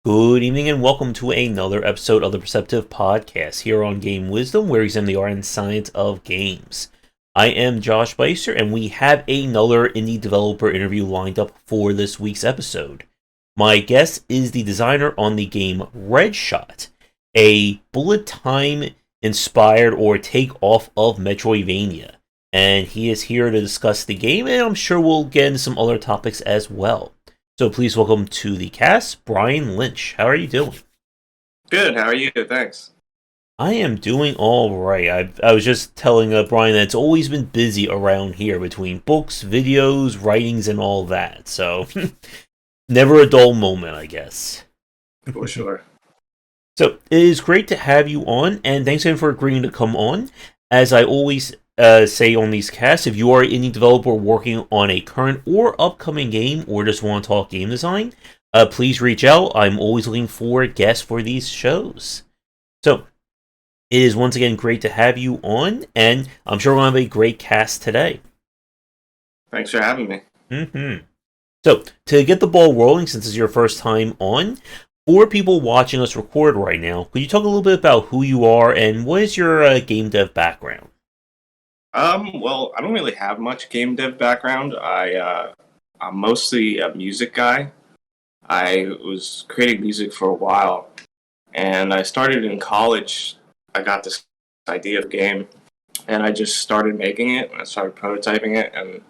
Good evening and welcome to another episode of the Perceptive Podcast here on Game Wisdom, where we examine the art and science of games. I am Josh Beister, and we have another indie developer interview lined up for this week's episode. My guest is the designer on the game Redshot, a bullet time inspired or take off of Metroidvania. And he is here to discuss the game, and I'm sure we'll get into some other topics as well. So please welcome to the cast, Brian Lynch. How are you doing? Good. How are you? Thanks. I am doing all right. I was just telling Brian that it's always been busy around here between books, videos, writings, and all that. So never a dull moment, I guess. For sure. So it is great to have you on, and thanks again for agreeing to come on. As I always say on these casts, if you are an indie developer working on a current or upcoming game or just want to talk game design, please reach out. I'm always looking for guests for these shows. So it is once again great to have you on, and I'm sure we're going to have a great cast today. Thanks for having me. So to get the ball rolling, since it's your first time on, for people watching us record right now, could you talk a little bit about who you are and what is your game dev background? Well, I don't really have much game dev background. I'm mostly a music guy. I was creating music for a while, and I started in college. I got this idea of a game, and I just started making it, and I started prototyping it, and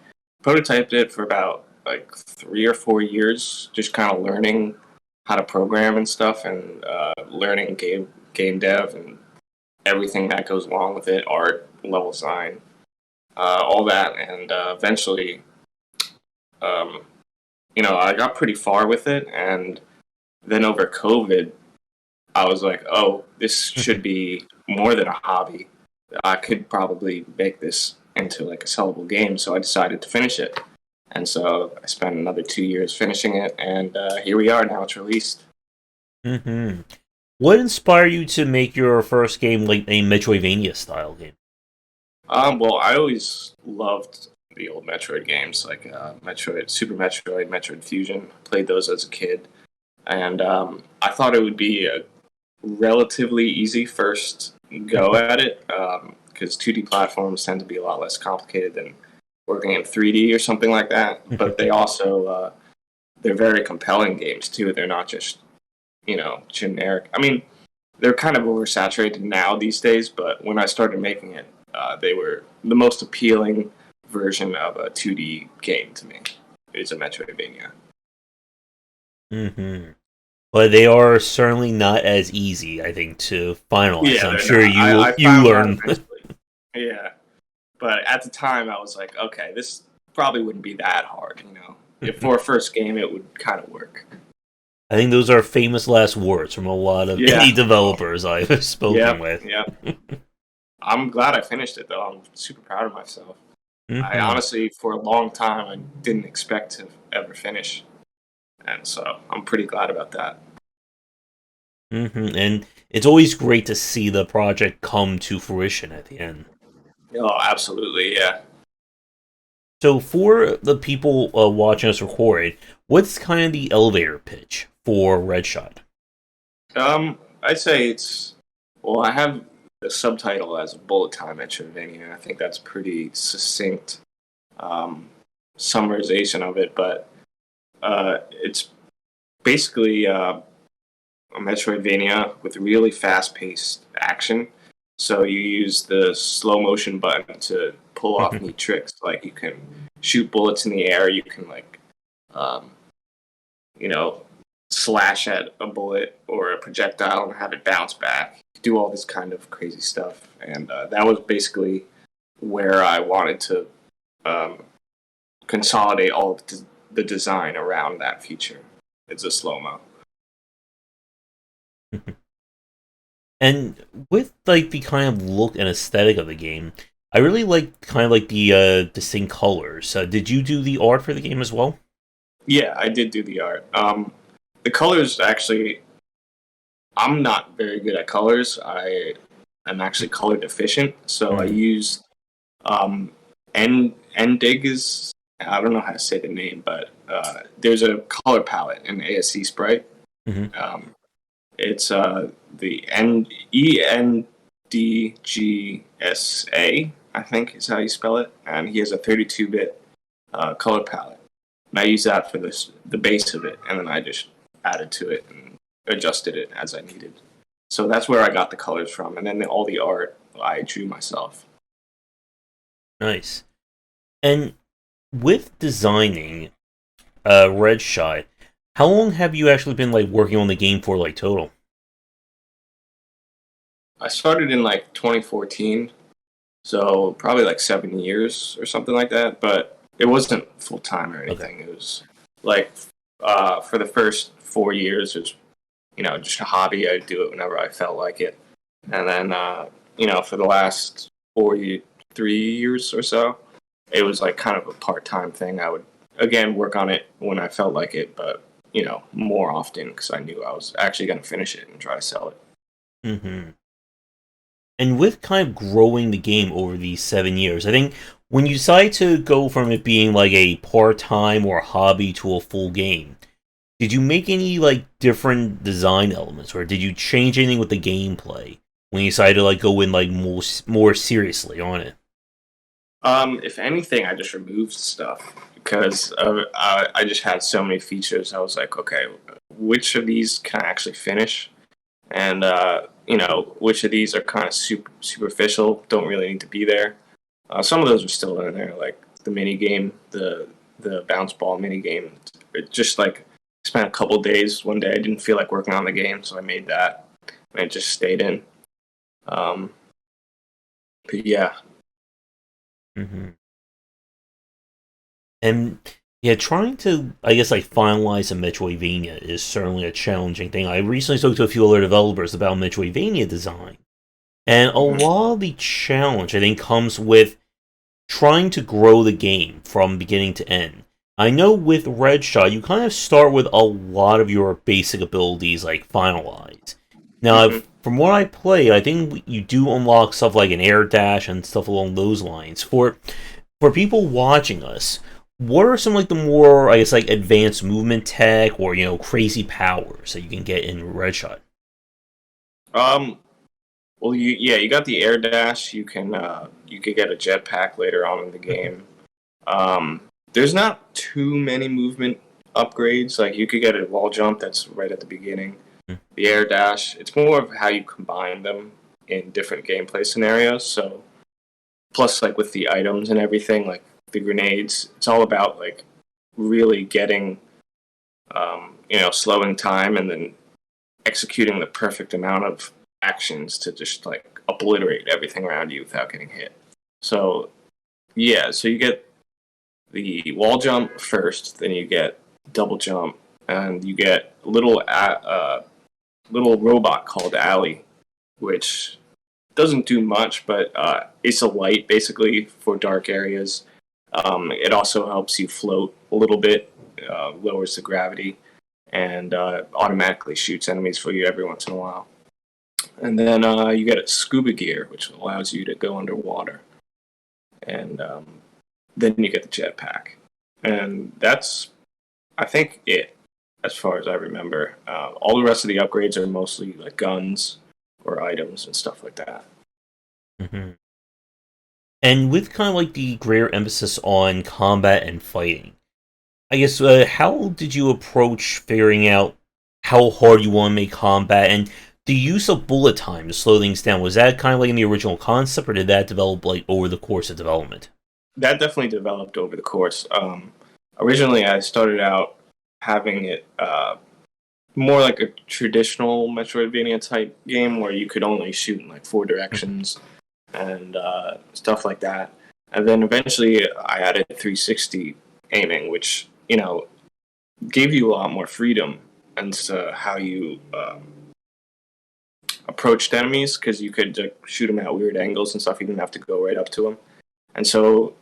prototyped it for about like 3 or 4 years, just kind of learning how to program and stuff, and learning game dev and everything that goes along with it, art, level design, all that, and eventually, I got pretty far with it, and then over COVID, I was like, oh, this should be more than a hobby. I could probably make this into like a sellable game, so I decided to finish it. And so I spent another 2 years finishing it, and here we are, now it's released. What inspired you to make your first game like a Metroidvania style game? Well, I always loved the old Metroid games, like Metroid, Super Metroid, Metroid Fusion. Played those as a kid, and I thought it would be a relatively easy first go at it, because 2D platforms tend to be a lot less complicated than working in 3D or something like that. But they also they're very compelling games too. They're not just generic. I mean, they're kind of oversaturated now these days, but when I started making it, they were the most appealing version of a 2D game to me. It's a Metroidvania. But they are certainly not as easy, I think, to finalize. Yeah, I'm sure not. you learn. Yeah, but at the time I was like, okay, this probably wouldn't be that hard. If for a first game, it would kind of work. I think those are famous last words from a lot of indie developers I've spoken with. Yeah. I'm glad I finished it, though. I'm super proud of myself. I honestly, for a long time, I didn't expect to ever finish. And so I'm pretty glad about that. And it's always great to see the project come to fruition at the end. Oh, absolutely, yeah. So for the people watching us record, what's kind of the elevator pitch for Redshot? I'd say I have the subtitle as a bullet time Metroidvania. I think that's pretty succinct summarization of it, but it's basically a Metroidvania with really fast-paced action. So you use the slow motion button to pull off neat tricks. Like you can shoot bullets in the air. You can slash at a bullet or a projectile and have it bounce back. Do all this kind of crazy stuff, and that was basically where I wanted to consolidate all of the design around that feature. It's a slow-mo. And with like the kind of look and aesthetic of the game, I really like kind of like the distinct colors. Did you do the art for the game as well? Yeah, I did do the art. The colors, actually, I'm not very good at colors. I'm actually color deficient, so I use Ndig is, I don't know how to say the name, but there's a color palette in ASC Sprite, Hmm. It's the ENDGSA, I think is how you spell it, and he has a 32-bit color palette. And I use that for the base of it, and then I just added to it and adjusted it as I needed. So that's where I got the colors from, and then all the art I drew myself. Nice. And with designing Redshot, how long have you actually been like working on the game for, like total? I started in like 2014, so probably like 7 years or something like that. But it wasn't full time or Okay. anything. It was like for the first 4 years, it was just a hobby. I'd do it whenever I felt like it, and then for the last 3 years or so, it was like kind of a part time thing. I would again work on it when I felt like it, but more often because I knew I was actually going to finish it and try to sell it. Hmm. And with kind of growing the game over these 7 years, I think when you decide to go from it being like a part-time or hobby to a full game, did you make any like different design elements, or did you change anything with the gameplay when you decided to like go in like more seriously on it? If anything, I just removed stuff because I just had so many features. I was like, okay, which of these can I actually finish? And which of these are kind of superficial, don't really need to be there. Some of those are still in there, like the mini game, the bounce ball mini game. It just like spent a couple days. One day I didn't feel like working on the game, so I made that, and it just stayed in. Um, but yeah. Hmm. And yeah, trying to, I guess, like finalize a Metroidvania is certainly a challenging thing. I recently spoke to a few other developers about Metroidvania design, and a Mhm. lot of the challenge I think comes with trying to grow the game from beginning to end. I know with Redshot, you kind of start with a lot of your basic abilities like finalized. Now, Mhm. from what I play, I think you do unlock stuff like an air dash and stuff along those lines. For people watching us, what are some like the more, I guess, like advanced movement tech or crazy powers that you can get in Redshot? Um, well, you got the air dash. You could get a jetpack later on in the game. Um, there's not too many movement upgrades. Like you could get a wall jump that's right at the beginning. The air dash. It's more of how you combine them in different gameplay scenarios. So plus, like with the items and everything, like the grenades, it's all about like really getting, slowing time and then executing the perfect amount of actions to just like obliterate everything around you without getting hit. So yeah, so you get the wall jump first, then you get double jump, and you get a little robot called Allie, which doesn't do much, but it's a light basically for dark areas. It also helps you float a little bit, lowers the gravity, and automatically shoots enemies for you every once in a while. And then you get a scuba gear, which allows you to go underwater. And then you get the jetpack. And that's, I think, it, as far as I remember. All the rest of the upgrades are mostly like guns or items and stuff like that. Hmm. And with kind of like the greater emphasis on combat and fighting, I guess, how did you approach figuring out how hard you want to make combat, and the use of bullet time to slow things down? Was that kind of like in the original concept, or did that develop like over the course of development? That definitely developed over the course. Originally, I started out having it more like a traditional Metroidvania type game where you could only shoot in like four directions and stuff like that. And then eventually, I added 360 aiming, which gave you a lot more freedom as to how you approached enemies because you could shoot them at weird angles and stuff. You didn't have to go right up to them. And so,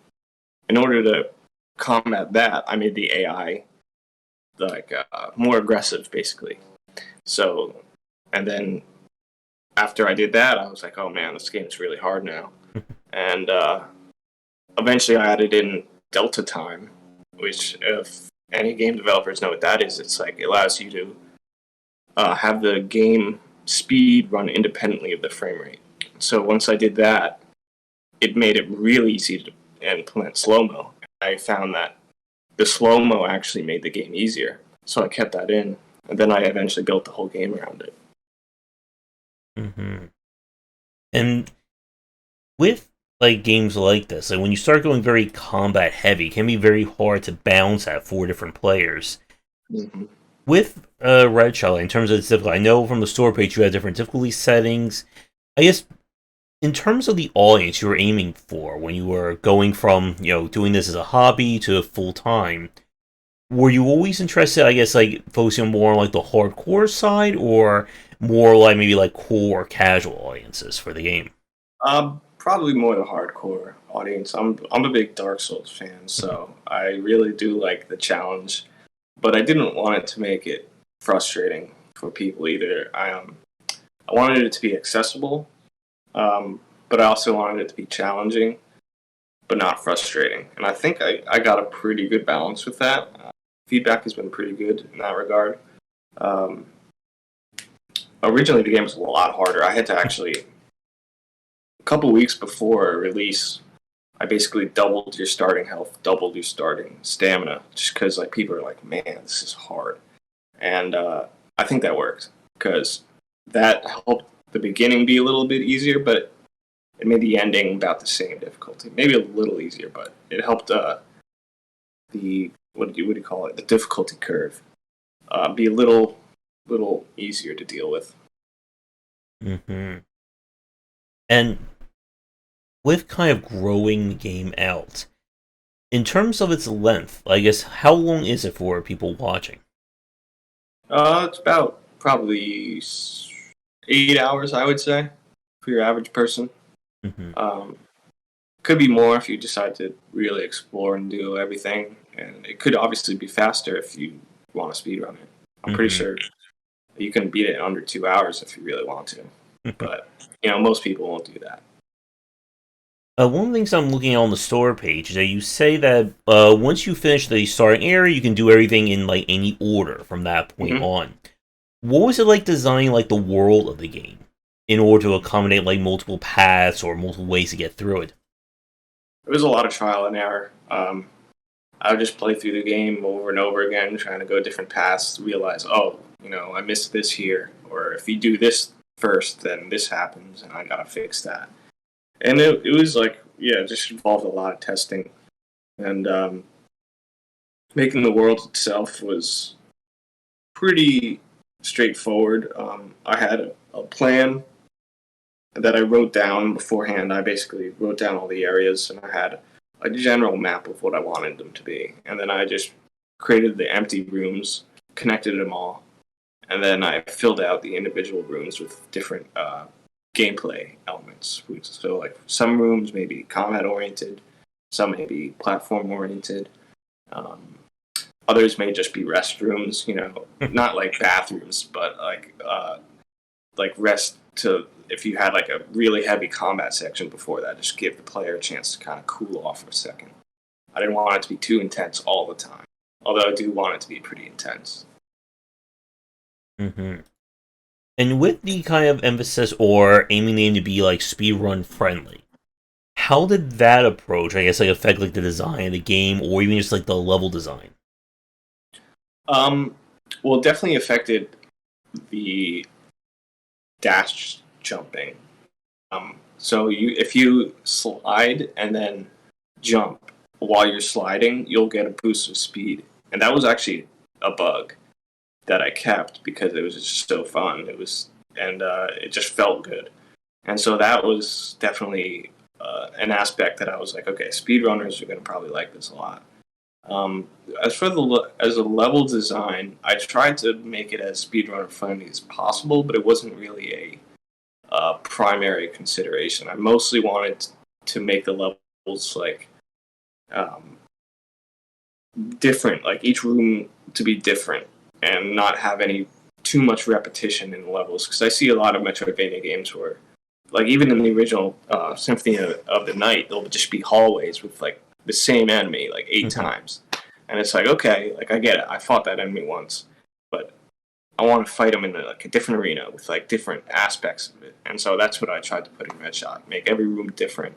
in order to combat that, I made the AI like more aggressive, basically. So, and then after I did that, I was like, oh man, this game is really hard now. And eventually, I added in Delta time, which if any game developers know what that is, it's like it allows you to have the game speed run independently of the frame rate. So once I did that, it made it really easy to implement slow-mo. I found that the slow-mo actually made the game easier. So I kept that in, and then I eventually built the whole game around it. Mm-hmm. And with like games like this, like when you start going very combat heavy, it can be very hard to balance at 4 different players. Mm-hmm. With Redshot, in terms of its difficulty, I know from the store page you have different difficulty settings. I guess in terms of the audience you were aiming for when you were going from, doing this as a hobby to full time, were you always interested, I guess, like focusing more on like the hardcore side, or more like maybe like core casual audiences for the game? Probably more the hardcore audience. I'm a big Dark Souls fan, so I really do like the challenge, but I didn't want it to make it frustrating for people either. I wanted it to be accessible, but I also wanted it to be challenging, but not frustrating. And I think I got a pretty good balance with that. Feedback has been pretty good in that regard. Um, Originally, the game was a lot harder. I had to actually, a couple weeks before release, I basically doubled your starting health, doubled your starting stamina, just because like people are like, "Man, this is hard," and I think that worked because that helped the beginning be a little bit easier, but it made the ending about the same difficulty, maybe a little easier, but it helped the what do you call it, the difficulty curve, be a little easier to deal with. Mm-hmm. And with kind of growing the game out, in terms of its length, I guess, how long is it for people watching? It's about probably 8 hours, I would say, for your average person. Mm-hmm. Could be more if you decide to really explore and do everything, and it could obviously be faster if you want to speedrun it. I'm pretty Mm-hmm. sure you can beat it in under 2 hours if you really want to, but most people won't do that. One of the things I'm looking at on the store page is that you say that once you finish the starting area, you can do everything in like any order from that point Mm-hmm. on. What was it like designing like the world of the game in order to accommodate like multiple paths or multiple ways to get through it? It was a lot of trial and error. I would just play through the game over and over again, trying to go different paths, realize, oh, I missed this here, or if you do this first, then this happens, and I gotta fix that. And it was like, yeah, it just involved a lot of testing, and making the world itself was pretty straightforward. I had a plan that I wrote down beforehand. I basically wrote down all the areas, and I had a general map of what I wanted them to be. And then I just created the empty rooms, connected them all, and then I filled out the individual rooms with different gameplay elements. So, like, some rooms may be combat oriented, some may be platform oriented. Um, Others may just be restrooms, not like bathrooms, but like rest to, if you had like a really heavy combat section before that, just give the player a chance to kind of cool off for a second. I didn't want it to be too intense all the time, although I do want it to be pretty intense. Mm-hmm. And with the kind of emphasis or aiming the game to be like speedrun friendly, how did that approach, I guess, like affect like the design of the game or even just like the level design? Um, well, it definitely affected the dash jumping. So if you slide and then jump while you're sliding, you'll get a boost of speed, and that was actually a bug that I kept because it was just so fun. It just felt good, and so that was definitely an aspect that I was like, okay, speedrunners are going to probably like this a lot. Um, as a level design, I tried to make it as speedrunner friendly as possible, but it wasn't really a primary consideration. I mostly wanted to make the levels like um, different, like each room to be different, and not have any too much repetition in the levels. Because I see a lot of Metroidvania games where, like even in the original Symphony of the Night, there'll just be hallways with like the same enemy like eight Mm-hmm. times, and it's like, okay, like I get it. I fought that enemy once, but I want to fight them in like a different arena with like different aspects of it. And so that's what I tried to put in Redshot. Make every room different,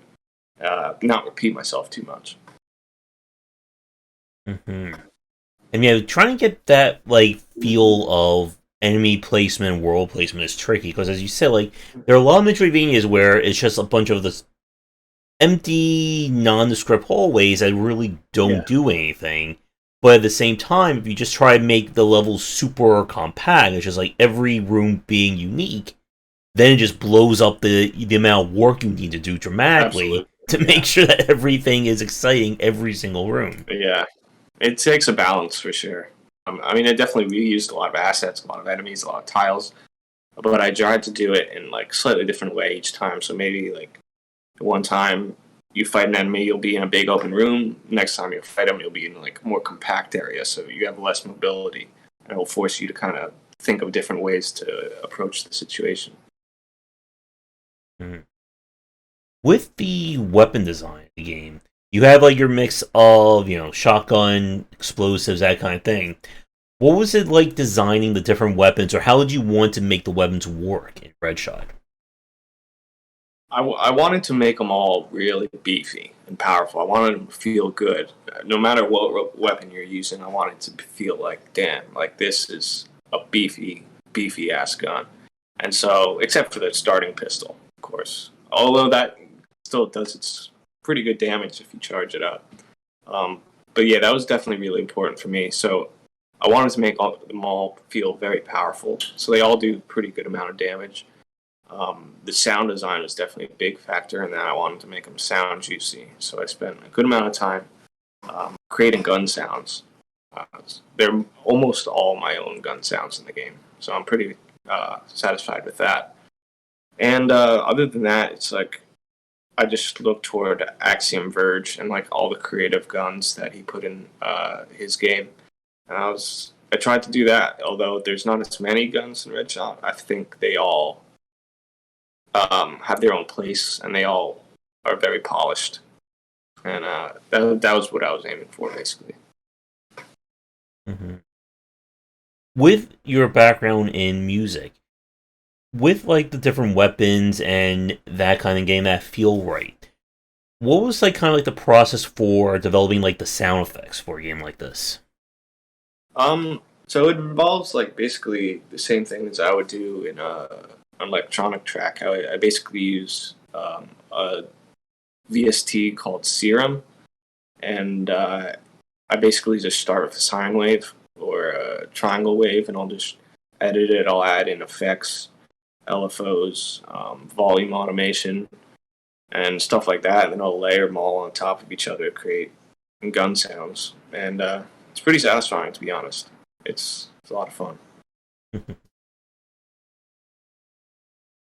not repeat myself too much. Mm-hmm. And yeah, trying to get that like feel of enemy placement, world placement is tricky because, as you said, like there are a lot of Metroidvanias where it's just a bunch of this empty, nondescript hallways that really don't Yeah, do anything. But at the same time, if you just try to make the levels super compact, it's just like every room being unique, then it just blows up the amount of work you need to do dramatically absolutely. to make Yeah, sure that everything is exciting every single room. yeah. It takes a balance for sure. I mean, I definitely reused a lot of assets, a lot of enemies, a lot of tiles, but I tried to do it in like slightly different way each time. So maybe like one time you fight an enemy, you'll be in a big open room. Next time you fight them, you'll be in like a more compact area, so you have less mobility, and it will force you to kind of think of different ways to approach the situation. Mhm. With the weapon design of the game, you have like your mix of, shotgun, explosives, that kind of thing. What was it like designing the different weapons, or how did you want to make the weapons work in Redshot? I wanted to make them all really beefy and powerful. I wanted them to feel good. No matter what weapon you're using, I wanted to feel like, damn, like this is a beefy ass gun. And so, except for the starting pistol, of course. Although that still does its pretty good damage if you charge it up. But yeah, that was definitely really important for me. So I wanted to make them all feel very powerful. So they all do pretty good amount of damage. The sound design was definitely a big factor in that. I wanted to make them sound juicy, so I spent a good amount of time creating gun sounds. Uh, they're almost all my own gun sounds in the game, so I'm pretty satisfied with that. And other than that, it's like I just look toward Axiom Verge and like all the creative guns that he put in his game, and I tried to do that. Although there's not as many guns in Red Shot, I think they all have their own place, and they all are very polished. And that was what I was aiming for, basically. Mm-hmm. With your background in music, with like the different weapons and that kind of game that feel right, what was like kind of like the process for developing like the sound effects for a game like this? So it involves like basically the same thing as I would do in an electronic track. I basically use a VST called Serum, and I basically just start with a sine wave or a triangle wave, and I'll just edit it. I'll add in effects, LFOs, volume automation, and stuff like that. And then I'll layer them all on top of each other to create gun sounds. And it's pretty satisfying, to be honest. It's a lot of fun.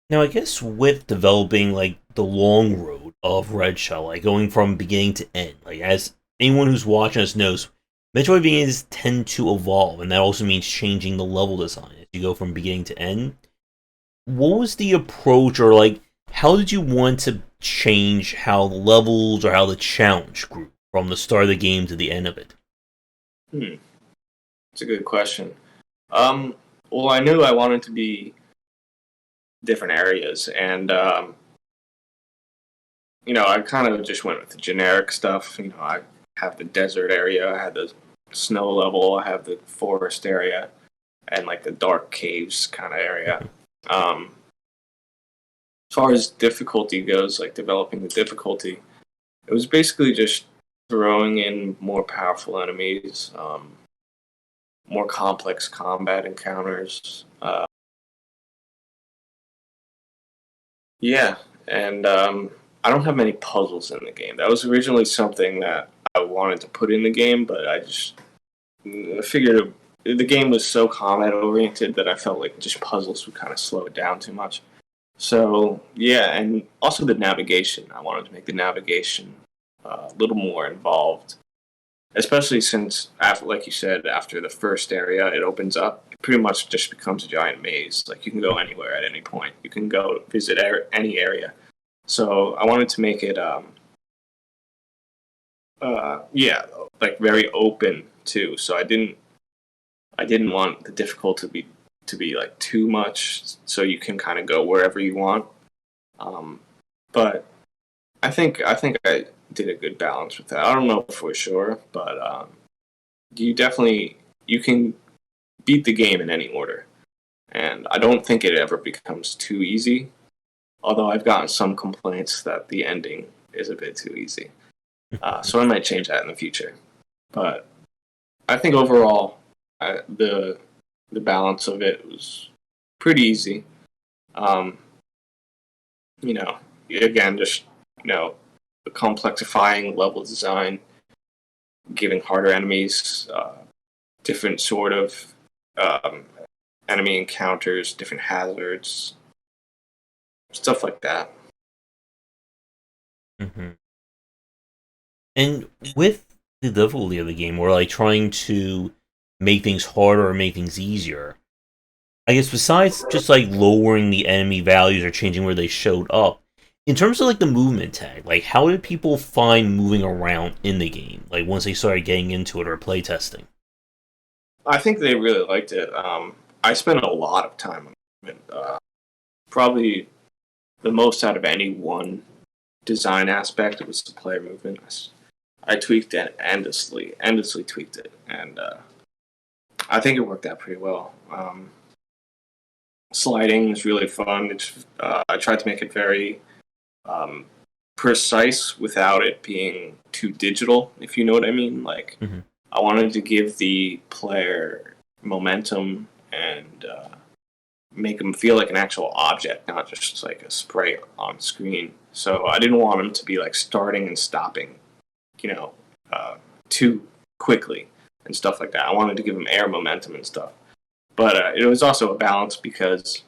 Now, I guess with developing like the long road of Red Shell, like going from beginning to end, like as anyone who's watching us knows, Metroidvanias tend to evolve, and that also means changing the level design as you go from beginning to end. What was the approach, or like how did you want to change how the levels or how the challenge grew from the start of the game to the end of it? Hmm. It's a good question. Um, well, I knew I wanted to be different areas, and I kind of just went with the generic stuff. I have the desert area, I had the snow level, I have the forest area, and like the dark caves kind of area. Um, as far as difficulty goes, like developing the difficulty, it was basically just throwing in more powerful enemies, more complex combat encounters. Yeah, and I don't have many puzzles in the game. That was originally something that I wanted to put in the game, but I figured the game was so combat oriented that I felt like just puzzles would kind of slow it down too much. So yeah, and also the navigation. I wanted to make the navigation a little more involved, especially since, after, like you said, after the first area, it opens up. It pretty much just becomes a giant maze. Like you can go anywhere at any point. You can go visit any area. So I wanted to make it, yeah, like very open too. So I didn't want the difficulty to be like too much, so you can kind of go wherever you want. But I did a good balance with that. I don't know for sure, but you can beat the game in any order, and I don't think it ever becomes too easy. Although I've gotten some complaints that the ending is a bit too easy, so I might change that in the future. But I think overall, the balance of it was pretty easy. Um, again, just complexifying level design, giving harder enemies, different sort of enemy encounters, different hazards, stuff like that. Mm-hmm. And with the difficulty of the game, we're like trying to make things harder or make things easier. I guess besides just like lowering the enemy values or changing where they showed up, in terms of like the movement tag, like how did people find moving around in the game? Like once they started getting into it or playtesting? I think they really liked it. I spent a lot of time on it. Probably the most out of any one design aspect was the player movement. I tweaked it endlessly tweaked it, and I think it worked out pretty well. Sliding was really fun. I tried to make it very precise without it being too digital, if you know what I mean. Like, I wanted to give the player momentum and make them feel like an actual object, not just like a sprite on screen. So I didn't want them to be like starting and stopping, too quickly and stuff like that. I wanted to give them air momentum and stuff. But it was also a balance because,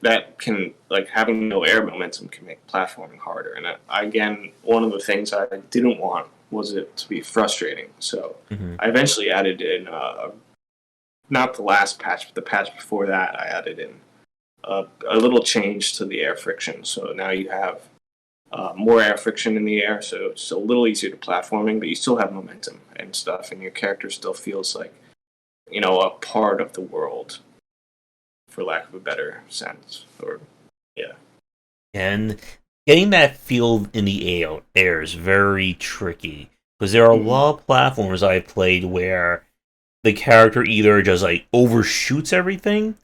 that can, like, having no air momentum can make platforming harder. And again, one of the things I didn't want was it to be frustrating. So I eventually added in, not the last patch, but the patch before that, I added in a little change to the air friction. So now you have more air friction in the air, so it's a little easier to platforming, but you still have momentum and stuff, and your character still feels like, a part of the world, for lack of a better sense. And getting that feel in the air is very tricky because there are a lot of platformers I've played where the character either just like overshoots everything,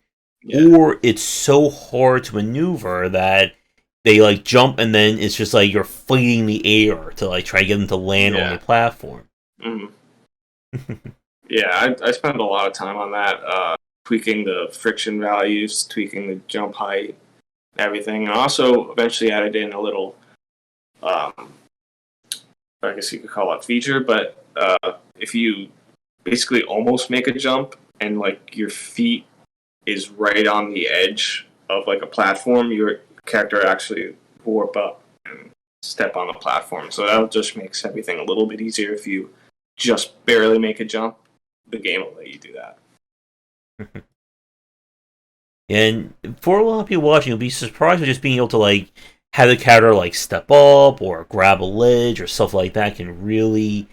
or it's so hard to maneuver that they like jump and then it's just like you're fighting the air to like try to get them to land on the platform. Yeah, I spent a lot of time on that, tweaking the friction values, tweaking the jump height, everything. And also eventually added in a little, I guess you could call it feature, but if you basically almost make a jump and like your feet is right on the edge of like a platform, your character actually warp up and step on the platform. So that just makes everything a little bit easier. If you just barely make a jump, the game will let you do that. And for a lot of people watching, you'll be surprised with just being able to like have the character like step up or grab a ledge or stuff like that can really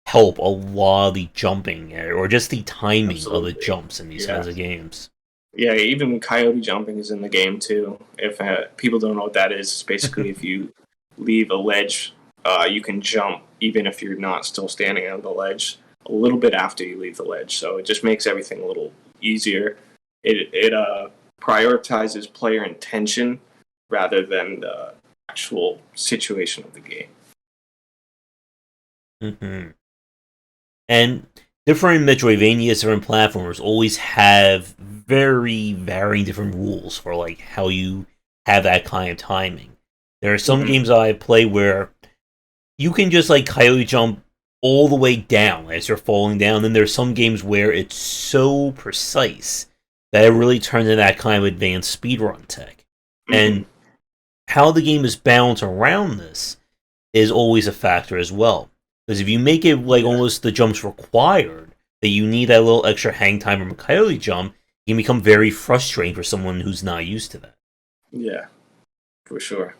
help a lot of the jumping or just the timing of the jumps in these kinds of games. Yeah, even coyote jumping is in the game too. If people don't know what that is, it's basically if you leave a ledge, you can jump even if you're not still standing on the ledge a little bit after you leave the ledge. So it just makes everything a little easier. It prioritizes player intention rather than the actual situation of the game. And different Metroidvanias, different platformers always have very varying different rules for like how you have that kind of timing. There are some games I play where you can just like coyote jump all the way down as you're falling down. Then there's some games where it's so precise that it really turns into that kind of advanced speedrun tech. And how the game is balanced around this is always a factor as well. Because if you make it like almost the jumps required, that you need that little extra hang time from a coyote jump, it can become very frustrating for someone who's not used to that. Yeah, for sure.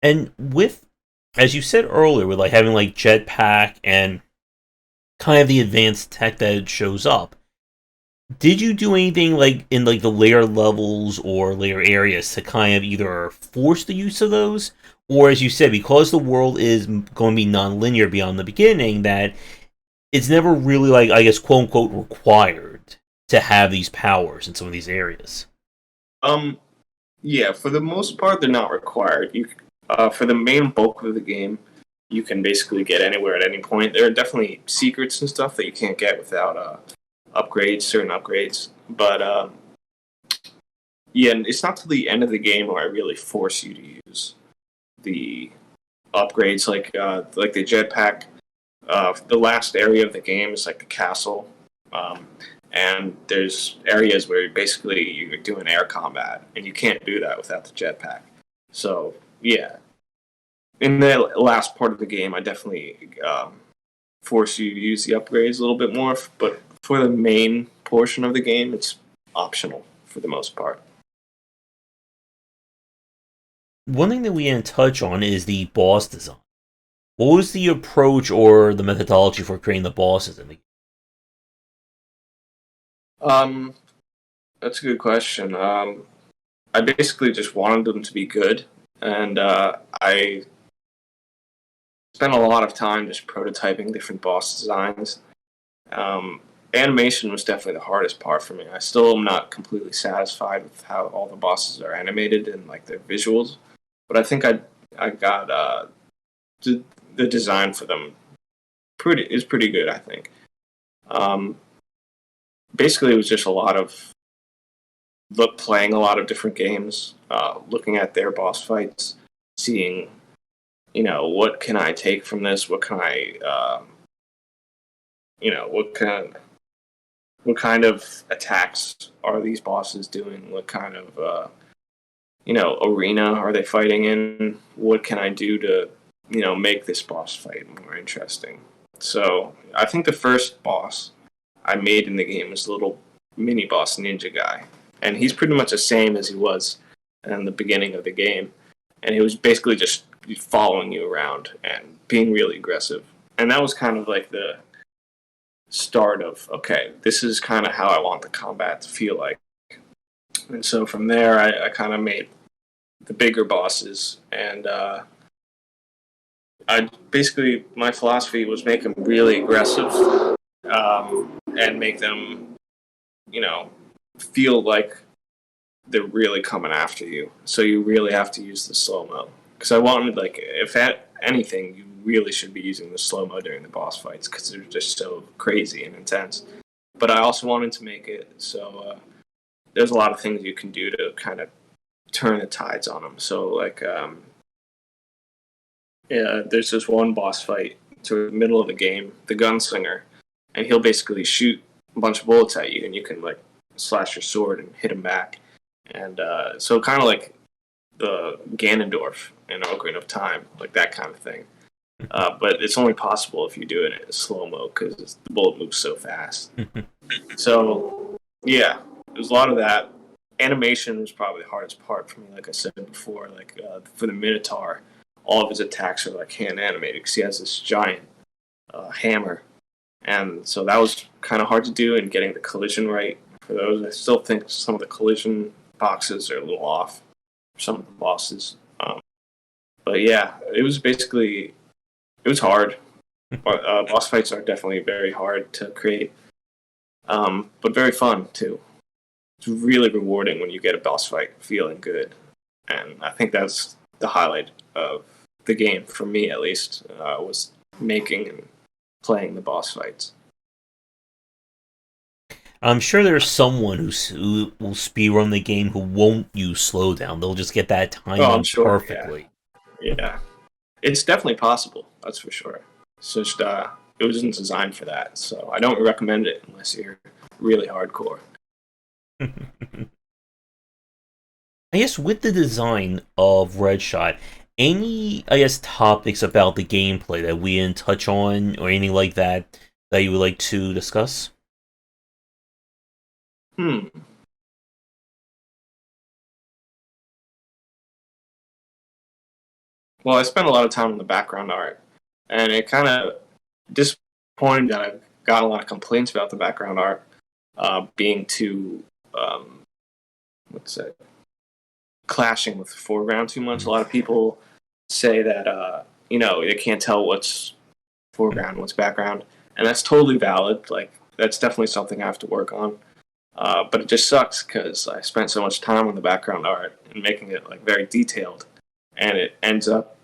And with, as you said earlier, with like having like jetpack and kind of the advanced tech that it shows up, Did you do anything like in like the layer levels or layer areas to kind of either force the use of those, or as you said, because the world is going to be non-linear beyond the beginning, that it's never really like I guess quote unquote required to have these powers in some of these areas? Um, yeah, for the most part, they're not required. For the main bulk of the game, you can basically get anywhere at any point. There are definitely secrets and stuff that you can't get without certain upgrades. But yeah, and it's not till the end of the game where I really force you to use the upgrades, like the jetpack. The last area of the game is like the castle, um, and there's areas where basically you're doing air combat, and you can't do that without the jetpack. So yeah, in the last part of the game, I definitely force you to use the upgrades a little bit more, but for the main portion of the game, it's optional for the most part. One thing that we didn't touch on is the boss design. What was the approach or the methodology for creating the bosses in the game? Um, that's a good question. I basically just wanted them to be good, and I spent a lot of time just prototyping different boss designs. Um, Animation was definitely the hardest part for me. I still am not completely satisfied with how all the bosses are animated and like their visuals, but I think I got the, the design for them pretty good. I think. Um, Basically, it was just a lot of playing a lot of different games, looking at their boss fights, seeing what can I take from this, what can I what kind of attacks are these bosses doing, what kind of arena are they fighting in, what can I do to make this boss fight more interesting. So I think the first boss I made in the game was a little mini boss ninja guy, and he's pretty much the same as he was in the beginning of the game, and he was basically just following you around and being really aggressive, and that was kind of like the start of, okay, this is kind of how I want the combat to feel like. And so from there, I kind of made the bigger bosses, and I basically my philosophy was make them really aggressive, and make them, you know, feel like they're really coming after you. So you really have to use the slow mo. Because I wanted, like, if at anything, you really should be using the slow mo during the boss fights because they're just so crazy and intense. But I also wanted to make it so there's a lot of things you can do to kind of turn the tides on them. So, like, yeah, there's this one boss fight to the middle of the game, the gunslinger, and he'll basically shoot a bunch of bullets at you, and you can, like, slash your sword and hit him back. And so kind of like the Ganondorf in Ocarina of Time, like that kind of thing. But it's only possible if you do it in slow mo because the bullet moves so fast. So yeah, there's a lot of that. Animation was probably the hardest part for me. Like I said before, like for the Minotaur, all of his attacks are like hand animated because he has this giant hammer, and so that was kind of hard to do. And getting the collision right for those, I still think some of the collision boxes are a little off for some of the bosses. But yeah, it was hard. Boss fights are definitely very hard to create, but very fun too. It's really rewarding when you get a boss fight feeling good, and I think that's the highlight of the game for me, at least, was making and playing the boss fights. I'm sure there's someone who will speedrun the game who won't use slowdown. They'll just get that Oh, I'm timing sure. Yeah, perfectly. yeah, it's definitely possible. That's for sure. It's just it wasn't designed for that, so I don't recommend it unless you're really hardcore. I guess with the design of Redshot, any topics about the gameplay that we didn't touch on or anything like that that you would like to discuss? Hmm. Well, I spent a lot of time on the background art, and it kind of disappointed that I got a lot of complaints about the background art. being too what's that? Clashing with the foreground too much. A lot of people say that they can't tell what's foreground, what's background, and that's totally valid. Like that's definitely something I have to work on. But it just sucks because I spent so much time on the background art and making it like very detailed, and it ends up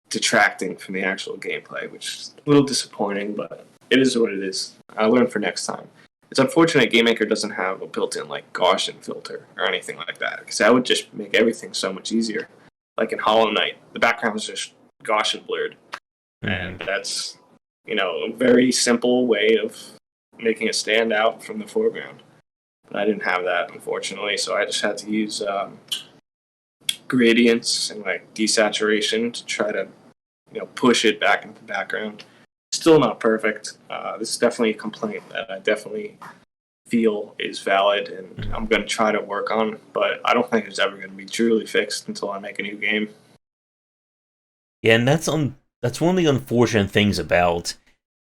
detracting from the actual gameplay, which is a little disappointing. But it is what it is. I'll learn for next time. It's unfortunate GameMaker doesn't have a built-in like Gaussian filter or anything like that, because that would just make everything so much easier. Like in Hollow Knight, the background is just Gaussian blurred, and that's a very simple way of making it stand out from the foreground. But I didn't have that, unfortunately, so I just had to use gradients and like desaturation to try to push it back into the background. Still not perfect. This is definitely a complaint that I definitely feel is valid, and I'm going to try to work on, but I don't think it's ever going to be truly fixed until I make a new game. Yeah, and that's one of the unfortunate things about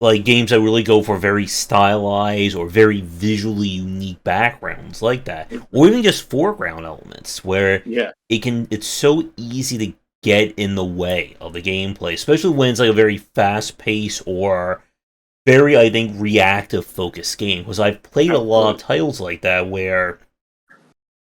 like games that really go for very stylized or very visually unique backgrounds like that, or even just foreground elements where it's so easy to get in the way of the gameplay, especially when it's like a very fast paced or very, I think, reactive focused game. Because I've played a lot of titles like that where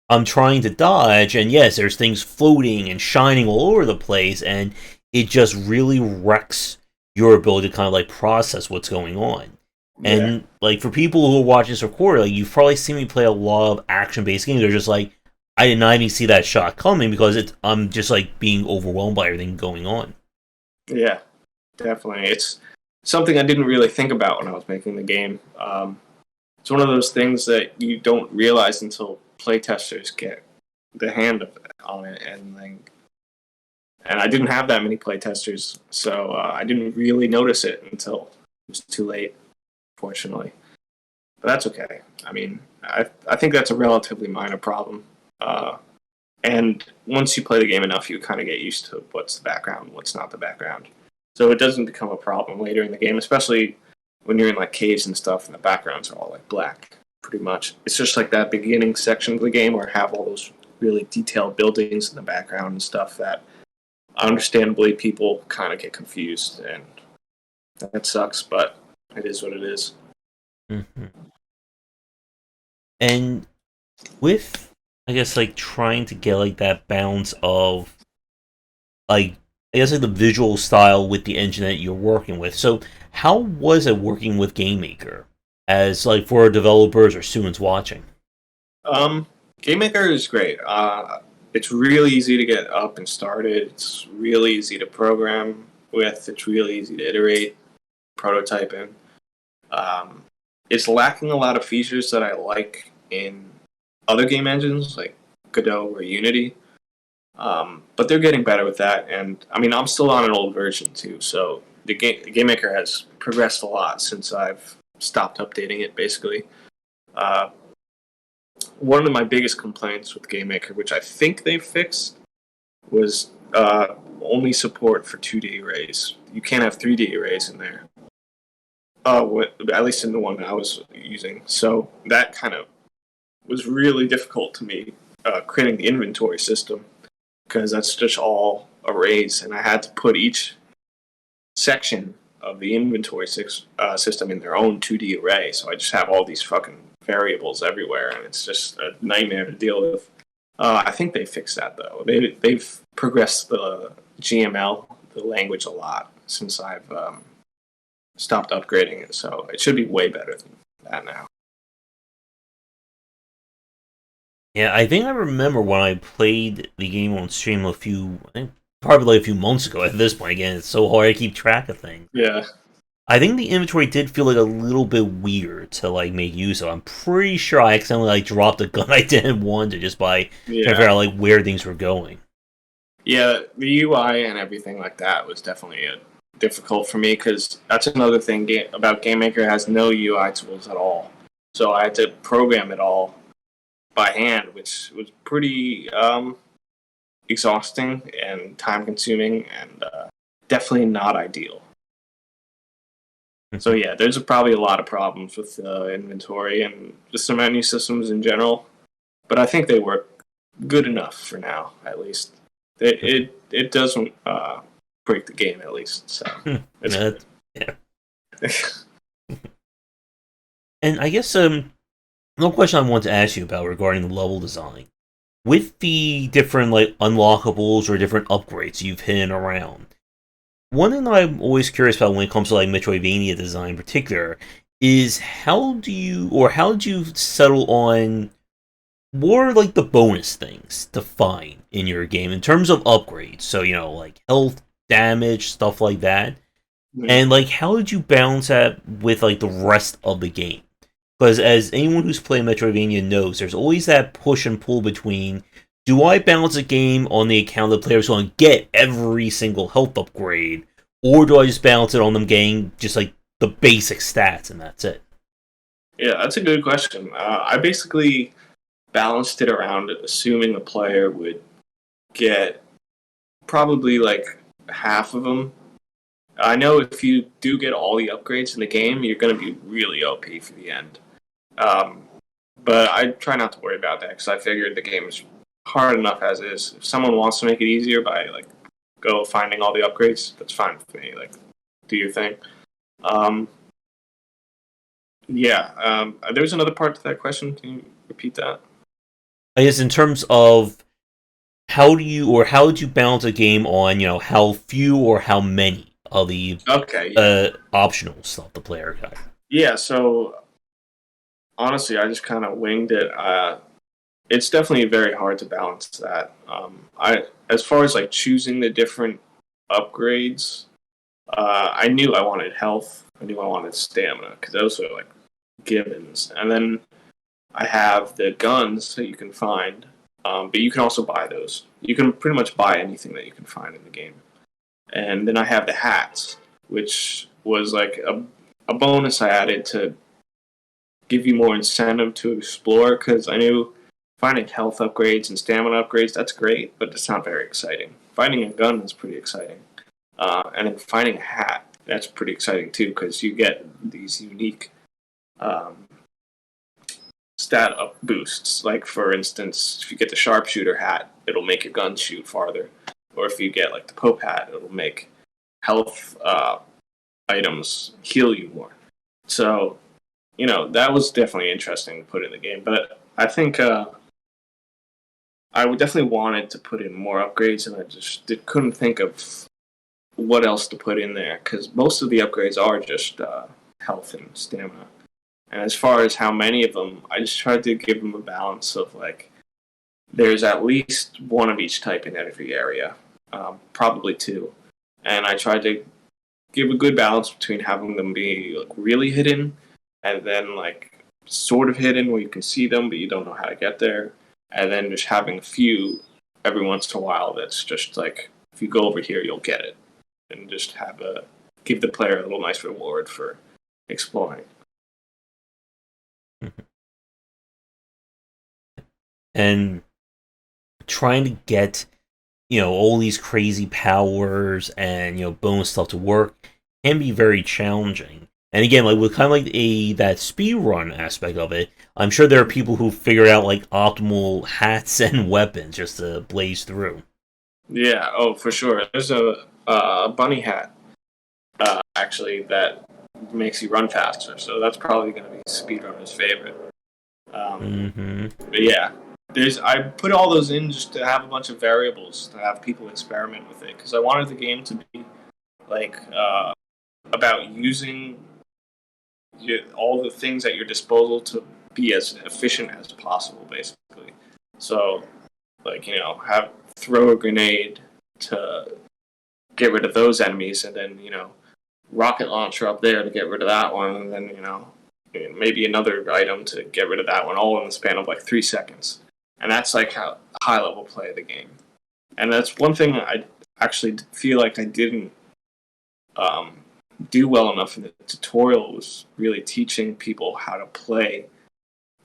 I'm trying to dodge, and yes, there's things floating and shining all over the place, and it just really wrecks your ability to kind of like process what's going on. And like for people who watch this recording, like you've probably seen me play a lot of action-based games. They're just like, I did not even see that shot coming because I'm just like being overwhelmed by everything going on. Yeah, definitely. It's something I didn't really think about when I was making the game. It's one of those things that you don't realize until playtesters get the hand on it, and I didn't have that many playtesters, so I didn't really notice it until it was too late, fortunately. But that's okay. I mean, I think that's a relatively minor problem. And once you play the game enough, you kind of get used to what's the background, what's not the background. So it doesn't become a problem later in the game, especially when you're in like caves and stuff and the backgrounds are all like black, pretty much. It's just like that beginning section of the game where I have all those really detailed buildings in the background and stuff that understandably people kind of get confused, and that sucks, but it is what it is. Mm-hmm. And with, I guess, like trying to get like that balance of like, I guess like the visual style with the engine that you're working with. So how was it working with GameMaker as like for developers or students watching? GameMaker is great. It's really easy to get up and started. It's really easy to program with. It's really easy to iterate, prototyping. It's lacking a lot of features that I like in other game engines like Godot or Unity. But they're getting better with that, and I mean, I'm still on an old version too, so the GameMaker has progressed a lot since I've stopped updating it, basically. One of my biggest complaints with GameMaker, which I think they fixed, was only support for 2D arrays. You can't have 3D arrays in there, at least in the one that I was using. So that kind of was really difficult to me, creating the inventory system, because that's just all arrays, and I had to put each section of the inventory system in their own 2D array. So I just have all these fucking variables everywhere, and it's just a nightmare to deal with. I think they fixed that though. They've progressed the GML, the language, a lot since I've stopped upgrading it. So it should be way better than that now. Yeah, I think I remember when I played the game on stream I think probably like a few months ago. At this point, again, it's so hard to keep track of things. Yeah. I think the inventory did feel like a little bit weird to like make use of. I'm pretty sure I accidentally like dropped a gun I didn't want to just by trying to figure out like where things were going. Yeah, the UI and everything like that was definitely difficult for me, because that's another thing about GameMaker. Has no UI tools at all, so I had to program it all by hand, which was pretty exhausting and time consuming, and definitely not ideal. So yeah, there's probably a lot of problems with inventory and just the menu systems in general. But I think they work good enough for now, at least. It doesn't break the game, at least. So it's good. Yeah. And I guess no question I want to ask you about regarding the level design. With the different like unlockables or different upgrades you've hidden around, one thing that I'm always curious about when it comes to like Metroidvania design in particular is how did you settle on what are like the bonus things to find in your game in terms of upgrades? So, like health, damage, stuff like that. And like how did you balance that with like the rest of the game? Because as anyone who's played Metroidvania knows, there's always that push and pull between do I balance a game on the account the player's going to get every single health upgrade, or do I just balance it on them getting just like the basic stats and that's it? Yeah, that's a good question. I basically balanced it around assuming the player would get probably like half of them. I know if you do get all the upgrades in the game, you're going to be really OP for the end. Um, but I try not to worry about that because I figured the game is hard enough as is. If someone wants to make it easier by like go finding all the upgrades, that's fine with me. Like, do your thing. Um, there's another part to that question. Can you repeat that? I guess in terms of how would you balance a game on, how few or how many of the Okay. Yeah. optional stuff the player got? Yeah. So honestly, I just kind of winged it. It's definitely very hard to balance that. I as far as like choosing the different upgrades, I knew I wanted health. I knew I wanted stamina because those are like givens. And then I have the guns that you can find, but you can also buy those. You can pretty much buy anything that you can find in the game. And then I have the hats, which was like a bonus I added to give you more incentive to explore because I knew finding health upgrades and stamina upgrades, that's great, but it's not very exciting. Finding a gun is pretty exciting. And then finding a hat, that's pretty exciting too because you get these unique um, stat up boosts. Like, for instance, if you get the sharpshooter hat, it'll make your gun shoot farther. Or if you get like the Pope hat, it'll make health items heal you more. So, that was definitely interesting to put in the game. But I think I would definitely wanted to put in more upgrades, and I just couldn't think of what else to put in there because most of the upgrades are just health and stamina. And as far as how many of them, I just tried to give them a balance of like there's at least one of each type in every area, probably two. And I tried to give a good balance between having them be like really hidden and then like sort of hidden where you can see them but you don't know how to get there, and then just having a few every once in a while that's just like if you go over here you'll get it, and just give the player a little nice reward for exploring. And trying to get, all these crazy powers and, bonus stuff to work can be very challenging. And again, like with kind of like that speed run aspect of it, I'm sure there are people who figure out like optimal hats and weapons just to blaze through. Yeah, oh for sure. There's a bunny hat actually that makes you run faster, so that's probably going to be speedrunner's favorite. But yeah, I put all those in just to have a bunch of variables to have people experiment with it because I wanted the game to be like about using all the things at your disposal to be as efficient as possible, basically. So, like have throw a grenade to get rid of those enemies, and then rocket launcher up there to get rid of that one, and then maybe another item to get rid of that one, all in the span of like 3 seconds. And that's like how high level play of the game. And that's one thing I actually feel like I didn't do well enough in the tutorial was really teaching people how to play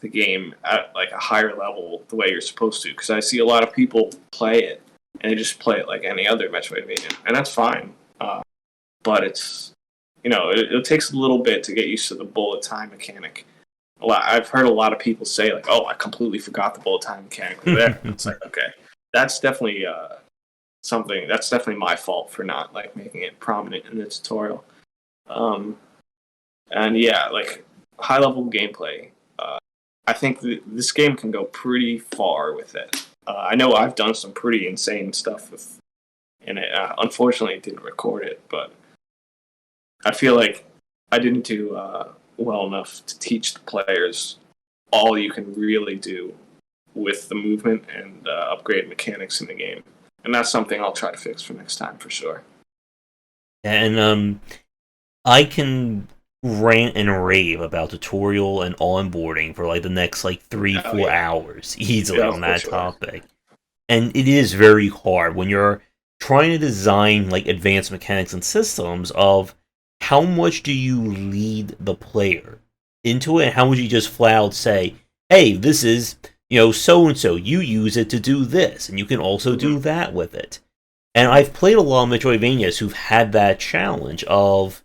the game at like a higher level the way you're supposed to. Because I see a lot of people play it and they just play it like any other Metroidvania, and that's fine. But it's it takes a little bit to get used to the bullet time mechanic. I've heard a lot of people say like, "Oh, I completely forgot the bullet time mechanic was there." It's like, okay, that's definitely something. That's definitely my fault for not like making it prominent in the tutorial. And yeah, like high level gameplay. I think this game can go pretty far with it. I know I've done some pretty insane stuff in it. Unfortunately, I didn't record it, but I feel like I didn't do well enough to teach the players all you can really do with the movement and upgrade mechanics in the game. And that's something I'll try to fix for next time for sure. And I can rant and rave about tutorial and onboarding for like the next like 3-4 hours easily on that topic. And it is very hard when you're trying to design like advanced mechanics and systems of how much do you lead the player into it, and how would you just flat out say, hey, this is, so and so, you use it to do this, and you can also do that with it. And I've played a lot of Metroidvanias who've had that challenge of,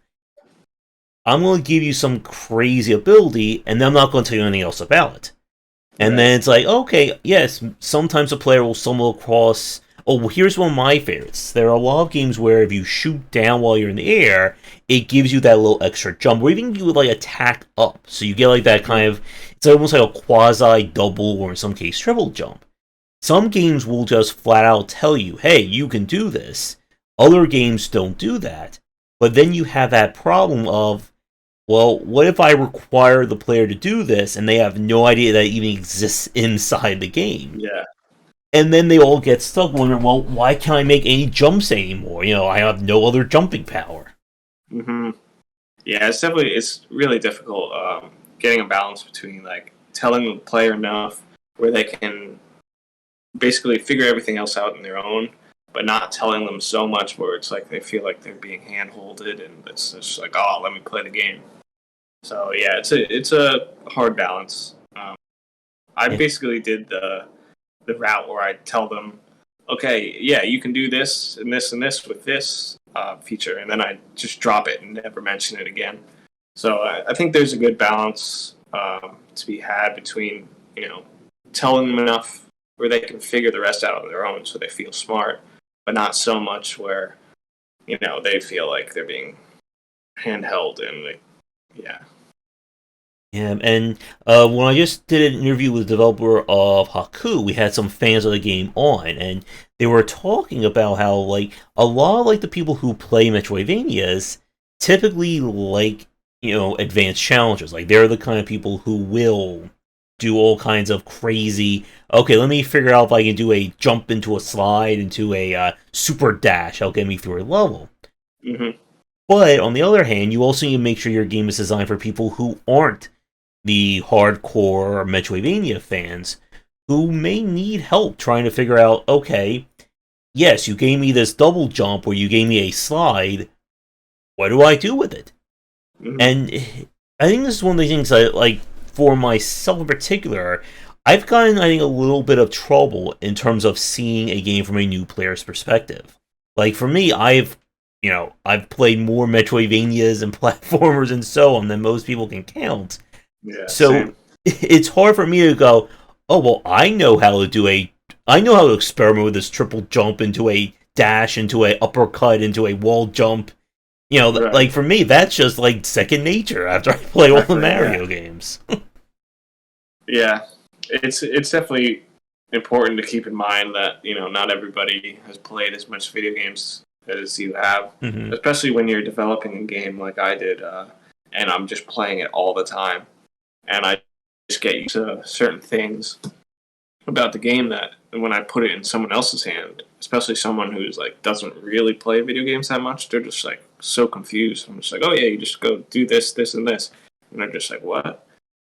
I'm going to give you some crazy ability, and then I'm not going to tell you anything else about it. And then it's like, okay, yes, sometimes a player will stumble across... Oh, well, here's one of my favorites. There are a lot of games where if you shoot down while you're in the air, it gives you that little extra jump, or even you would, like, attack up. So you get, like, that kind of... It's almost like a quasi-double, or in some case, triple jump. Some games will just flat out tell you, hey, you can do this. Other games don't do that. But then you have that problem of, well, what if I require the player to do this and they have no idea that it even exists inside the game? Yeah. And then they all get stuck wondering, well, why can't I make any jumps anymore? I have no other jumping power. Mm-hmm. Yeah, it's really difficult getting a balance between like telling the player enough where they can basically figure everything else out on their own, but not telling them so much where it's like they feel like they're being hand-holded and it's just like, oh, let me play the game. So yeah, it's a hard balance. I basically did the route where I tell them, okay, yeah, you can do this and this and this with this feature, and then I just drop it and never mention it again. So I think there's a good balance to be had between telling them enough where they can figure the rest out on their own, so they feel smart, but not so much where they feel like they're being handheld and yeah. Yeah, and when I just did an interview with the developer of Haku, we had some fans of the game on, and they were talking about how, like, a lot of, like, the people who play Metroidvanias typically like, advanced challenges. Like, they're the kind of people who will do all kinds of crazy, okay, let me figure out if I can do a jump into a slide, into a super dash, that'll get me through a level. Mm-hmm. But, on the other hand, you also need to make sure your game is designed for people who aren't the hardcore Metroidvania fans who may need help trying to figure out, okay, yes, you gave me this double jump or you gave me a slide, what do I do with it? Mm-hmm. And I think this is one of the things that, like, for myself in particular, I've gotten, I think, a little bit of trouble in terms of seeing a game from a new player's perspective. Like, for me, I've played more Metroidvanias and platformers and so on than most people can count. Yeah, so same. It's hard for me to go, oh, well, I know how to experiment with this triple jump into a dash, into a uppercut, into a wall jump. Right. Like, for me, that's just, like, second nature after I play all the Mario games. Yeah, it's definitely important to keep in mind that, not everybody has played as much video games as you have, especially when you're developing a game like I did, and I'm just playing it all the time. And I just get used to certain things about the game that when I put it in someone else's hand, especially someone who's like doesn't really play video games that much, they're just like so confused. I'm just like, oh yeah, you just go do this, this, and this, and they're just like, what?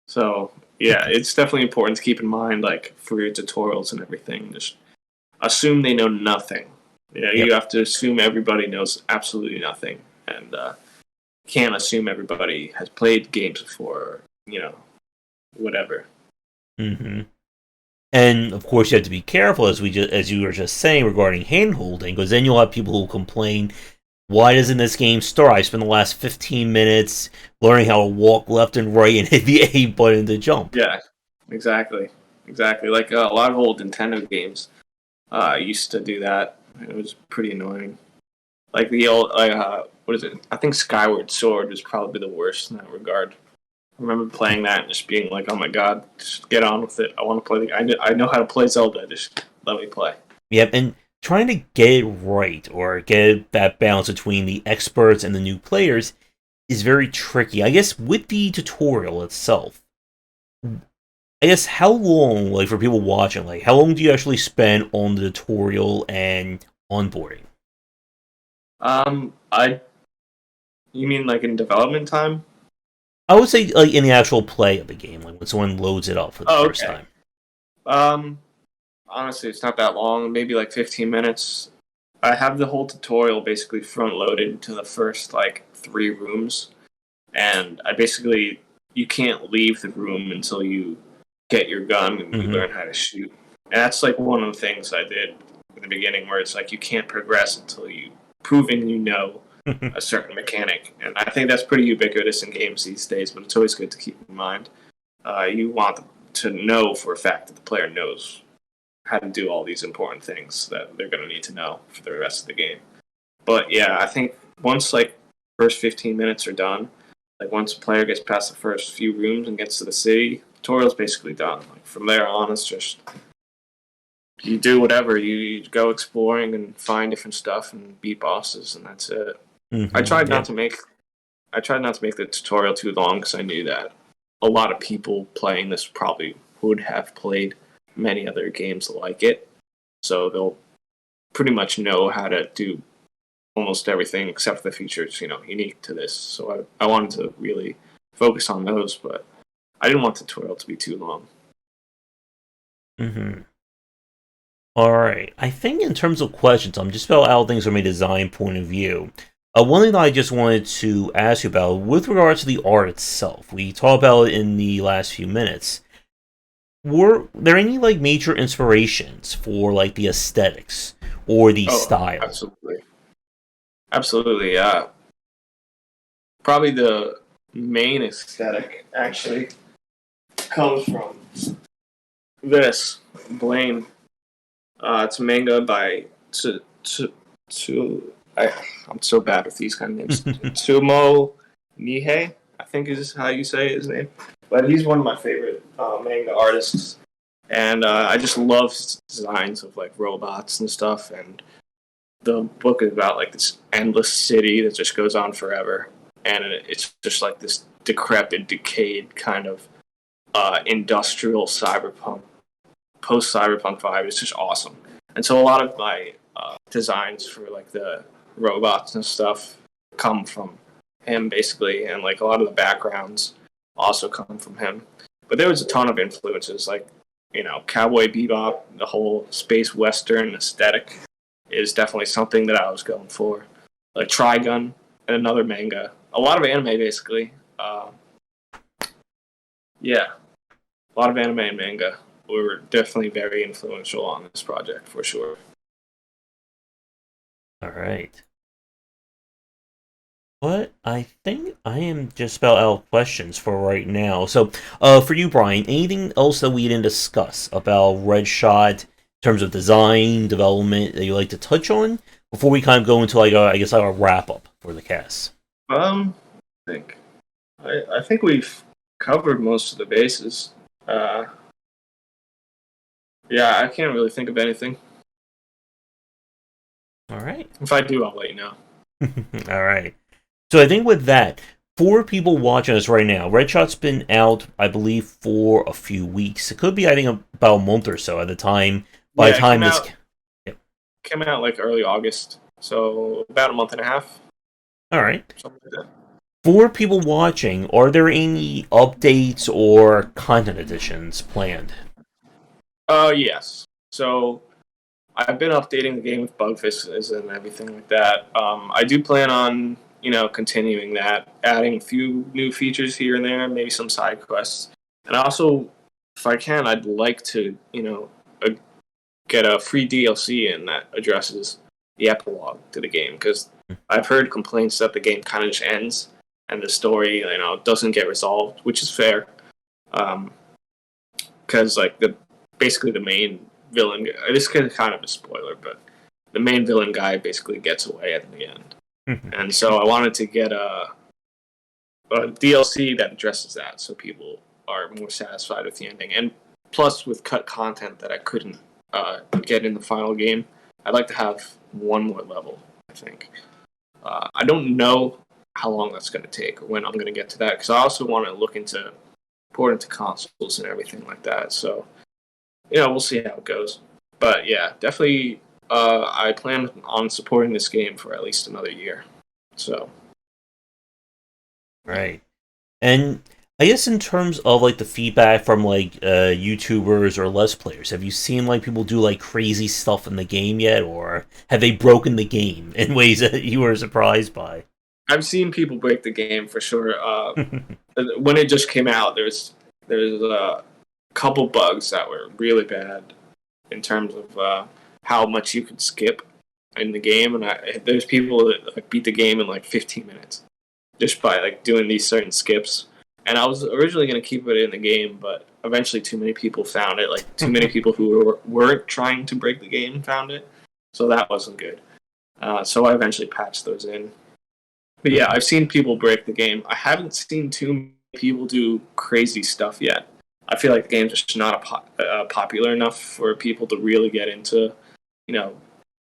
So yeah, it's definitely important to keep in mind, like for your tutorials and everything, just assume they know nothing. Yeah, you have to assume everybody knows absolutely nothing, and can't assume everybody has played games before. Whatever. Mm-hmm. And of course, you have to be careful, as you were just saying regarding hand holding, because then you'll have people who complain, why doesn't this game start? I spent the last 15 minutes learning how to walk left and right and hit the A button to jump. Yeah, exactly. Exactly. Like a lot of old Nintendo games used to do that. It was pretty annoying. Like the old, what is it? I think Skyward Sword was probably the worst in that regard. I remember playing that and just being like, "Oh my god, just get on with it! I want to play. I know how to play Zelda. Just let me play." Yep, and trying to get it right or get that balance between the experts and the new players is very tricky. I guess with the tutorial itself, I guess how long, like for people watching, like how long do you actually spend on the tutorial and onboarding? I you mean like in development time? I would say like in the actual play of the game, like when someone loads it up for the Oh, first okay. time. Um, Honestly, it's not that long. Maybe like 15 minutes. I have the whole tutorial basically front loaded to the first like 3 rooms, and I basically you can't leave the room until you get your gun and you Hmm. learn how to shoot. And that's like one of the things I did in the beginning, where it's like you can't progress until you proven you know a certain mechanic. And I think that's pretty ubiquitous in games these days, but it's always good to keep in mind. You want to know for a fact that the player knows how to do all these important things that they're going to need to know for the rest of the game. But yeah, I think once like first 15 minutes are done, like once a player gets past the first few rooms and gets to the city, tutorial's basically done. Like from there on, it's just you do whatever. You go exploring and find different stuff and beat bosses, and that's it. I tried Yeah. not to make I tried not to make the tutorial too long because I knew that a lot of people playing this probably would have played many other games like it, so they'll pretty much know how to do almost everything except for the features, unique to this. So I wanted to really focus on those, but I didn't want the tutorial to be too long. Hmm. All right. I think in terms of questions, I'm just about out things from a design point of view. One thing that I just wanted to ask you about, with regards to the art itself, we talked about it in the last few minutes. Were there any like major inspirations for like the aesthetics or the Oh, style? absolutely, absolutely. Yeah, probably the main aesthetic actually comes from this Blame. It's a manga by I'm so bad with these kind of names. Tsumo Nihei, I think is how you say his name. But he's one of my favorite manga artists, and I just love designs of like robots and stuff. And the book is about like this endless city that just goes on forever, and it's just like this decrepit, decayed kind of industrial cyberpunk, post cyberpunk vibe. It's just awesome. And so a lot of my designs for like the robots and stuff come from him basically, and like a lot of the backgrounds also come from him. But there was a ton of influences, like Cowboy Bebop, the whole space western aesthetic is definitely something that I was going for. Like Trigun and another manga, a lot of anime basically. Yeah, a lot of anime and manga were definitely very influential on this project for sure. All right. But I think I am just about out of questions for right now. So, for you, Brian, anything else that we didn't discuss about Redshot in terms of design, development that you like to touch on before we kind of go into like I guess like a wrap up for the cast? I think I think we've covered most of the bases. Uh, yeah, I can't really think of anything. All right. If I do, I'll let you know. All right. So I think with that, for people watching us right now, Red Shot's been out, I believe, for a few weeks. It could be, I think, about a month or so at the time. By the Yeah, it time this, yep. came out like early August, so about a month and a half, All right. something like that. For people watching, are there any updates or content additions planned? Yes. So I've been updating the game with bug fixes and everything like that. I do plan on continuing that, adding a few new features here and there, maybe some side quests, and also, if I can, I'd like to get a free DLC in that addresses the epilogue to the game because I've heard complaints that the game kind of just ends and the story, doesn't get resolved, which is fair. Because basically the main villain. This is kind of a spoiler, but the main villain guy basically gets away at the end, and so I wanted to get a DLC that addresses that, so people are more satisfied with the ending, and plus with cut content that I couldn't get in the final game. I'd like to have one more level. I think. I don't know how long that's going to take or when I'm going to get to that, because I also want to look into port into consoles and everything like that. So, we'll see how it goes. But yeah, definitely, I plan on supporting this game for at least another year. So, right. And I guess in terms of like the feedback from like YouTubers or Let's Players, have you seen like people do like crazy stuff in the game yet, or have they broken the game in ways that you were surprised by? I've seen people break the game for sure. When it just came out, there's a couple bugs that were really bad in terms of how much you could skip in the game, and there's people that like, beat the game in like 15 minutes just by like doing these certain skips. And I was originally going to keep it in the game, but eventually too many people found it. Like too many people who weren't trying to break the game found it, so that wasn't good. So I eventually patched those in. But yeah, I've seen people break the game. I haven't seen too many people do crazy stuff yet. I feel like the game's just not popular enough for people to really get into,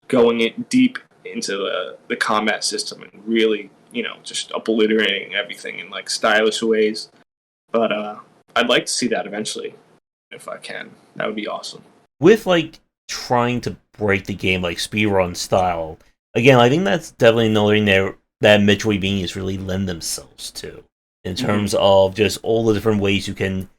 going in deep into the combat system and really, just obliterating everything in like stylish ways. But I'd like to see that eventually, if I can. That would be awesome. With like trying to break the game like speedrun style, again, I think that's definitely another thing that Metroidvanias really lend themselves to, in terms of just all the different ways you can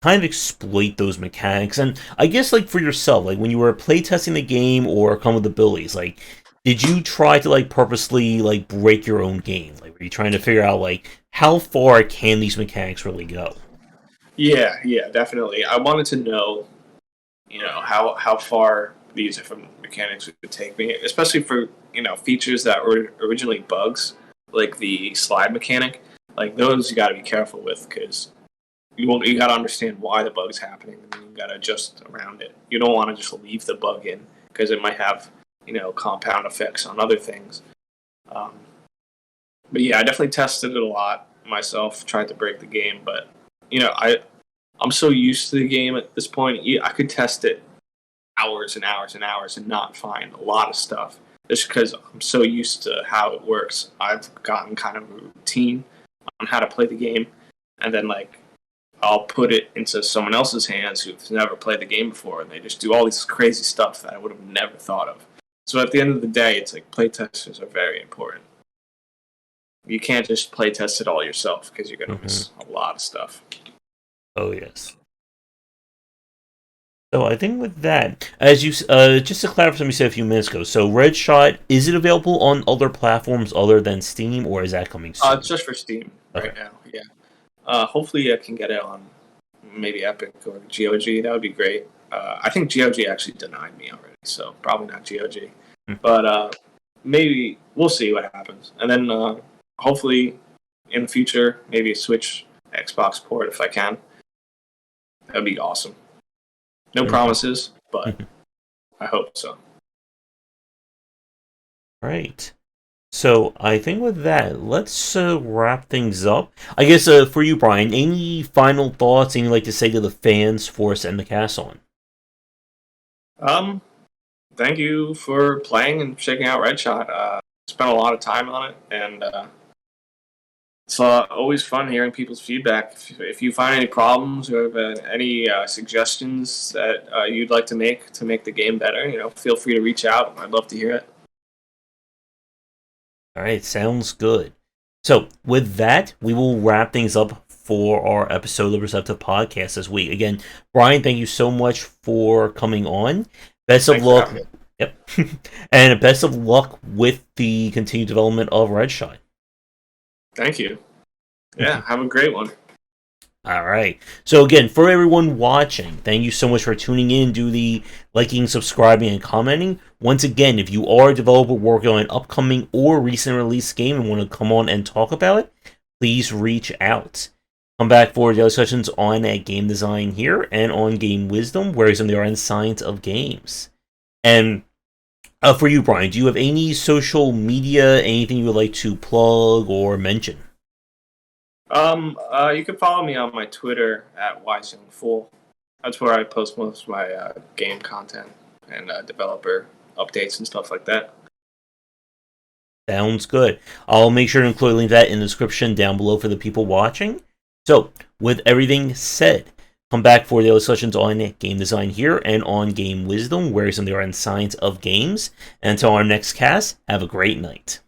kind of exploit those mechanics. And I guess like for yourself, like when you were playtesting the game or come with abilities, like did you try to like purposely like break your own game? Like were you trying to figure out like how far can these mechanics really go? Yeah, definitely. I wanted to know, how far these different mechanics would take me, especially for features that were originally bugs, like the slide mechanic. Like those, you got to be careful with because you got to understand why the bug's happening, and you got to adjust around it. You don't want to just leave the bug in because it might have compound effects on other things. But yeah, I definitely tested it a lot myself, tried to break the game, but I'm so used to the game at this point. I could test it hours and hours and hours and not find a lot of stuff just because I'm so used to how it works. I've gotten kind of a routine on how to play the game, and then like I'll put it into someone else's hands who's never played the game before, and they just do all this crazy stuff that I would have never thought of. So at the end of the day, it's like playtesters are very important. You can't just playtest it all yourself because you're going to miss a lot of stuff. Oh yes. So I think with that, as you just to clarify something you said a few minutes ago, so Redshot, is it available on other platforms other than Steam, or is that coming soon? It's just for Steam right now. Yeah. Hopefully I can get it on maybe Epic or GOG. That would be great. I think GOG actually denied me already, so probably not GOG. But maybe we'll see what happens, and then hopefully in the future maybe a Switch, Xbox port if I can. That'd be awesome. No promises, but I hope so. Right. So I think with that, let's wrap things up. I guess for you, Brian, any final thoughts you'd like to say to the fans for us and the cast on? Thank you for playing and checking out Redshot. Spent a lot of time on it, and it's always fun hearing people's feedback. If you find any problems or have any suggestions that you'd like to make the game better, feel free to reach out. I'd love to hear it. All right, sounds good. So with that, we will wrap things up for our episode of the Perceptive Podcast this week. Again, Brian, thank you so much for coming on. Best of luck. Yep. And best of luck with the continued development of Redshot. Thank you. Yeah, have a great one. All right. So again, for everyone watching, thank you so much for tuning in. Do the liking, subscribing, and commenting. Once again, if you are a developer working on an upcoming or recent release game and want to come on and talk about it, please reach out. Come back for daily sessions on game design here and on game wisdom, where some of the art and science of games. And for you, Brian, do you have any social media, anything you would like to plug or mention? You can follow me on my Twitter at @ysingfool. That's where I post most of my game content and developer updates and stuff like that. Sounds good. I'll make sure to include a link to that in the description down below for the people watching. So, with everything said, come back for the other sessions on game design here and on game wisdom, where some of the art and science of games. And until our next cast, have a great night.